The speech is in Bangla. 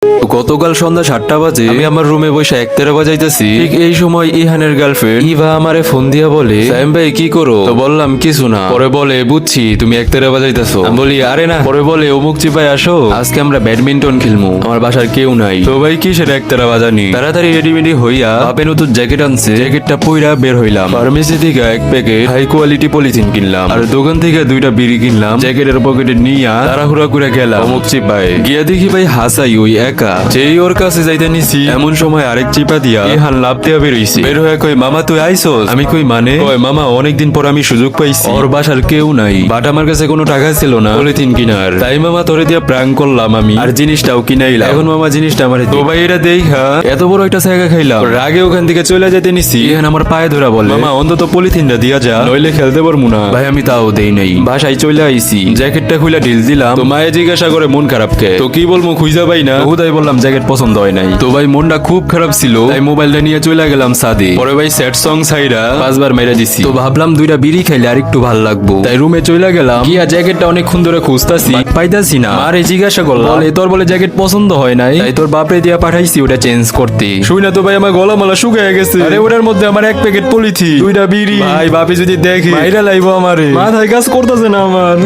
গতকাল সন্ধ্যা 7টা বাজে আমি আমার রুমে বসে একতারা বাজাইতেছি। ঠিক এই সময় ইহানের গার্লফ্রেন্ড ইভা আমারে ফোন দিয়া বলে, সাইম ভাই কি করো? তো বললাম কিছু না। পরে বলে, বুঝছি তুমি একতারা বাজাইতেছো। আমি বলি আরে না। পরে বলে, অমুক চিপাই আসো, আজকে আমরা ব্যাডমিন্টন খেলবো, আমার বাসার কেউ নাই। তো ভাই কি সেটা একতারা বাজানি। তাড়াতাড়ি রেডিমেডি হইয়া বাপে নতুন জ্যাকেট আনছে, জ্যাকেটটা পইরা বের হইলাম। ফার্মেসি থেকে এক প্যাকেট হাই কোয়ালিটি পলিথিন কিনলাম, আর দোকান থেকে 2টা বিড়ি কিনলাম। জ্যাকেটের পকেটে নিয়া তাড়াহুড়া করে গেলাম অমুক চিপায়। গিয়া দেখি ভাই হাসাই ওই একা। যেই ওর কাছে যাইতে নিছি, এমন সময় আরেক চিপা দিয়া ইহান লাভ দিয়া বেরোইছি। বের হয়ে কই, মামা তুই আইসোস? আমি কই মানে? কয় মামা অনেকদিন পর আমি সুযোগ পাইছি, ওর বাসার কেউ নাই, বাট আমার কাছে কোনো টাকা ছিল না পলিথিন কিনার, তাই মামা তোরে দিয়া প্র্যাঙ্ক করলাম আমি, আর জিনিসটাও কিনাইলাম। এখন মামা জিনিসটা আমার তো ভাই এটা দেখা এত বড় একটা জায়গা খাইলাম, রাগে ওখান থেকে চলে যেতে নিছি। ইহান আমার পায়ে ধরা বলে, মামা অন্তত পলিথিনটা দিয়া যা, নইলে খেলতে পারবো না। ভাই আমি তাও দেই নাই, বাসায় চলে আইছি, জ্যাকেটটা খুলে ঢিল দিলাম। তো মায়ে জিজ্ঞাসা করে মন খারাপ কে? তো কি বলবো খুঁজা পাই না, হুদাই বললাম জ্যাকেট পছন্দ হয় নাই। তো ভাই মনটা খুব খারাপ ছিল, তাই মোবাইলটা নিয়ে চলে গেলাম সাদে। পরে ভাই স্যাড সং ছাইরা 5বার মেরে দিছি। তো ভাবলাম 2টা বিড়ি খাইলে আর একটু ভাল লাগবো, তাই রুমে চলে গেলাম। গিয়া জ্যাকেটটা অনেকক্ষণ ধরে খুঁজতাছি, পাইতাছি না। মারে জিজ্ঞাসা করলাম, বলে তোর বলে জ্যাকেট পছন্দ হয় নাই, তাই তোর বাপরে দিয়া পাঠাইছি ওটা চেঞ্জ করতে। শুই না তো ভাই আমার গলা মালা শুকায় গেছে। আরে ওটার মধ্যে আমার এক প্যাকেট পলিথিন, 2টা বিড়ি। ভাই বাপে যদি দেখে মাইরা লাইবো আমারে, মাথায় কাজ করতেছে না আমার।